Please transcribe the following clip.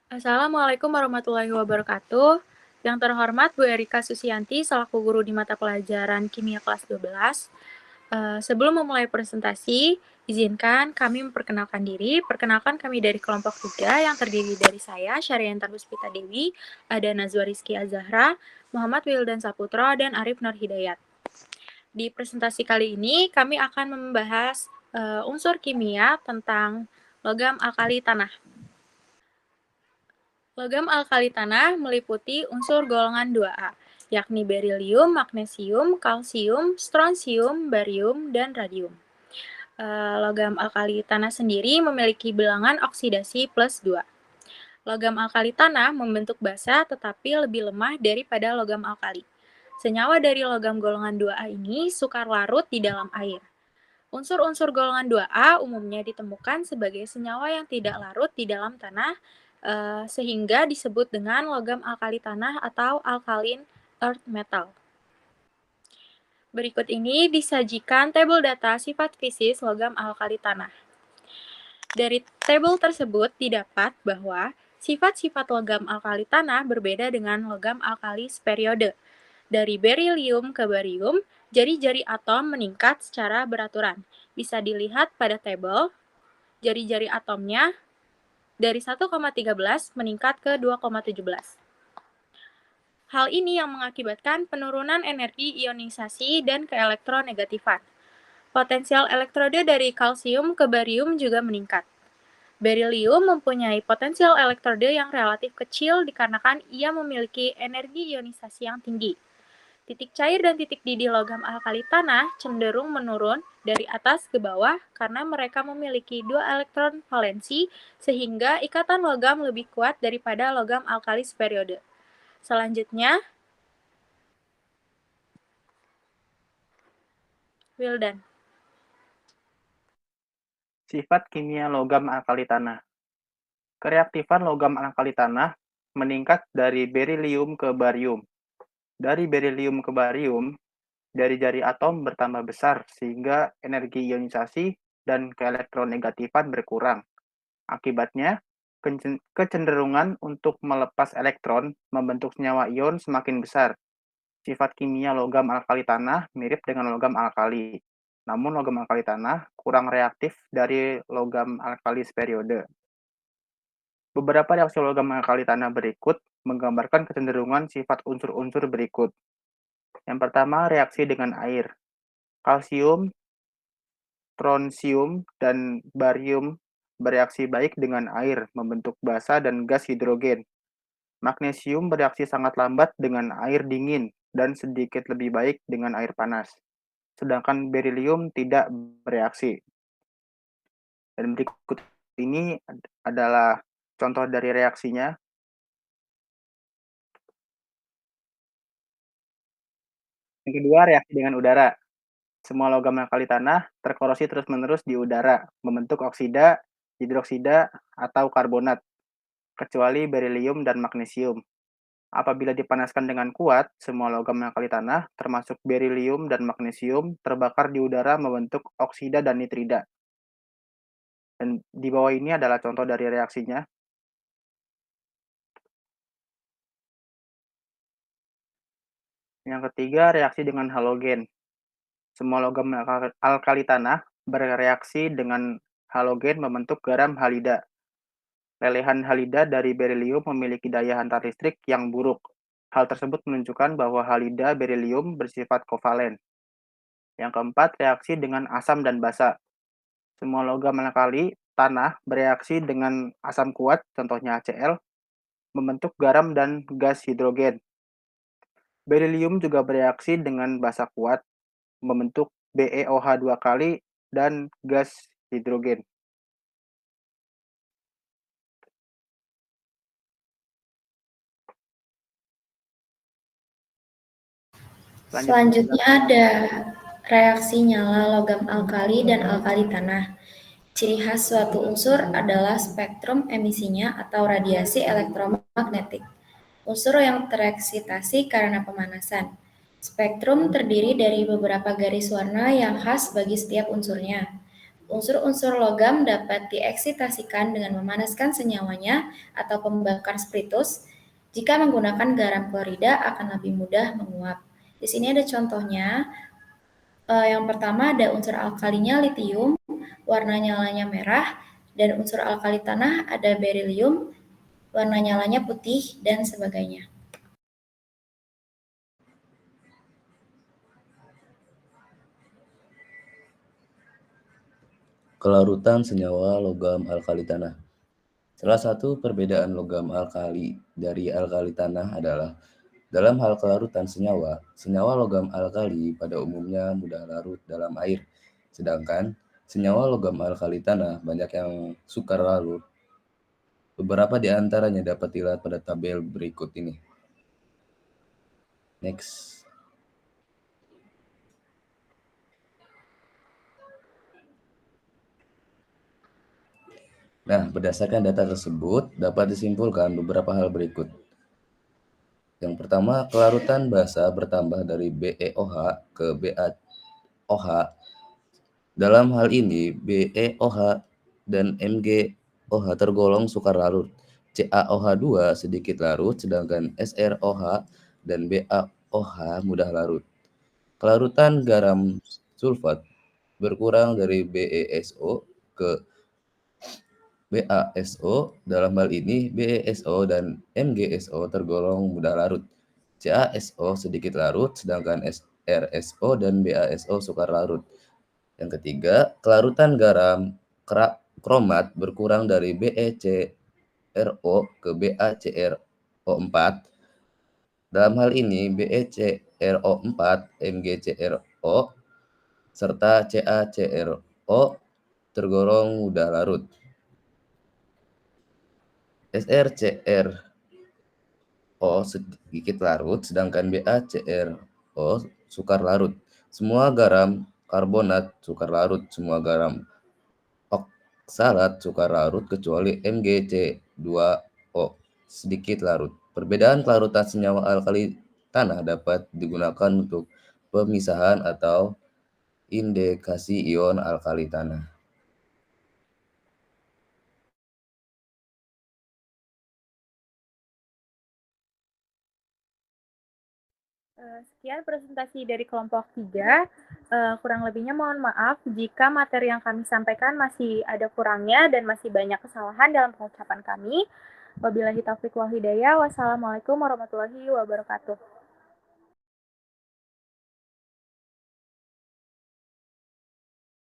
Assalamualaikum warahmatullahi wabarakatuh. Yang terhormat Bu Erika Susianti selaku guru di mata pelajaran Kimia kelas 12. Sebelum memulai presentasi, izinkan kami memperkenalkan diri. Perkenalkan kami dari kelompok 3 yang terdiri dari saya, Syariantar Puspita Dewi, ada Nazwa Rizky Azahra, Muhammad Wildan Saputra, dan Arif Nur Hidayat. Di presentasi kali ini, kami akan membahas unsur kimia tentang logam alkali tanah. Logam alkali tanah meliputi unsur golongan 2A, yakni berilium, magnesium, kalsium, strontium, barium, dan radium. Logam alkali tanah sendiri memiliki bilangan oksidasi plus 2. Logam alkali tanah membentuk basa tetapi lebih lemah daripada logam alkali. Senyawa dari logam golongan 2A ini sukar larut di dalam air. Unsur-unsur golongan 2A umumnya ditemukan sebagai senyawa yang tidak larut di dalam tanah, sehingga disebut dengan logam alkali tanah atau alkaline earth metal. Berikut ini disajikan tabel data sifat fisis logam alkali tanah. Dari tabel tersebut didapat bahwa sifat-sifat logam alkali tanah berbeda dengan logam alkali seperiode. Dari berilium ke barium, jari-jari atom meningkat secara beraturan. Bisa dilihat pada tabel, jari-jari atomnya dari 1,13 meningkat ke 2,17. Hal ini yang mengakibatkan penurunan energi ionisasi dan keelektronegatifan. Potensial elektrode dari kalsium ke barium juga meningkat. Berilium mempunyai potensial elektrode yang relatif kecil dikarenakan ia memiliki energi ionisasi yang tinggi. Titik cair dan titik didih logam alkali tanah cenderung menurun dari atas ke bawah karena mereka memiliki 2 elektron valensi sehingga ikatan logam lebih kuat daripada logam alkali seperiode. Selanjutnya, Wildan. Sifat kimia logam alkali tanah. Kereaktifan logam alkali tanah meningkat dari berilium ke barium. Dari berilium ke barium, jari-jari atom bertambah besar sehingga energi ionisasi dan keelektronegatifan berkurang. Akibatnya, kecenderungan untuk melepas elektron membentuk senyawa ion semakin besar. Sifat kimia logam alkali tanah mirip dengan logam alkali. Namun logam alkali tanah kurang reaktif dari logam alkali seperiode. Beberapa reaksi logam alkali tanah berikut menggambarkan kecenderungan sifat unsur-unsur berikut. Yang pertama, reaksi dengan air. Kalsium, strontium, dan barium bereaksi baik dengan air, membentuk basa dan gas hidrogen. Magnesium bereaksi sangat lambat dengan air dingin dan sedikit lebih baik dengan air panas. Sedangkan berilium tidak bereaksi. Dan berikut ini adalah contoh dari reaksinya. Yang kedua, reaksi dengan udara. Semua logam alkali tanah terkorosi terus-menerus di udara, membentuk oksida, hidroksida, atau karbonat, kecuali berilium dan magnesium. Apabila dipanaskan dengan kuat, semua logam alkali tanah, termasuk berilium dan magnesium, terbakar di udara membentuk oksida dan nitrida. Dan di bawah ini adalah contoh dari reaksinya. Yang ketiga, reaksi dengan halogen. Semua logam alkali tanah bereaksi dengan halogen membentuk garam halida. Lelehan halida dari berilium memiliki daya hantar listrik yang buruk. Hal tersebut menunjukkan bahwa halida berilium bersifat kovalen. Yang keempat, reaksi dengan asam dan basa. Semua logam alkali tanah bereaksi dengan asam kuat, contohnya HCl, membentuk garam dan gas hidrogen. Berilium juga bereaksi dengan basa kuat, membentuk BeOH 2 kali dan gas hidrogen. Selanjutnya ada reaksi nyala logam alkali dan alkali tanah. Ciri khas suatu unsur adalah spektrum emisinya atau radiasi elektromagnetik. Unsur yang tereksitasi karena pemanasan. Spektrum terdiri dari beberapa garis warna yang khas bagi setiap unsurnya. Unsur-unsur logam dapat dieksitasikan dengan memanaskan senyawanya atau pembakar spiritus. Jika menggunakan garam klorida akan lebih mudah menguap. Di sini ada contohnya. Yang pertama ada unsur alkalinya litium, warna nyalanya merah, dan unsur alkali tanah ada berilium, warna nyalanya putih, dan sebagainya. Kelarutan senyawa logam alkali tanah. Salah satu perbedaan logam alkali dari alkali tanah adalah dalam hal kelarutan senyawa, senyawa logam alkali pada umumnya mudah larut dalam air, sedangkan senyawa logam alkali tanah banyak yang sukar larut. Beberapa di antaranya dapat dilihat pada tabel berikut ini. Next. Nah, berdasarkan data tersebut, dapat disimpulkan beberapa hal berikut. Yang pertama, kelarutan basa bertambah dari BeOH ke BaOH. Dalam hal ini, BeOH dan MgOH tergolong sukar larut. CaOH2 sedikit larut, sedangkan SrOH dan BaOH mudah larut. Kelarutan garam sulfat berkurang dari BeSO ke BaSO. Dalam hal ini, BeSO dan MgSO tergolong mudah larut. CaSO sedikit larut, sedangkan RSO dan BaSO sukar larut. Yang ketiga, kelarutan garam kromat berkurang dari BeCrO ke BaCrO4. Dalam hal ini, BeCrO4, MgCrO, serta CaCrO tergolong mudah larut. SrCrO sedikit larut, sedangkan BaCrO sukar larut. Semua garam karbonat sukar larut, semua garam oksalat sukar larut kecuali MgC2O sedikit larut. Perbedaan kelarutan senyawa alkali tanah dapat digunakan untuk pemisahan atau indikasi ion alkali tanah. Sekian presentasi dari kelompok 3. Kurang lebihnya mohon maaf jika materi yang kami sampaikan masih ada kurangnya dan masih banyak kesalahan dalam pengucapan kami. Wabillahi taufiq wal hidayah. Wassalamualaikum warahmatullahi wabarakatuh.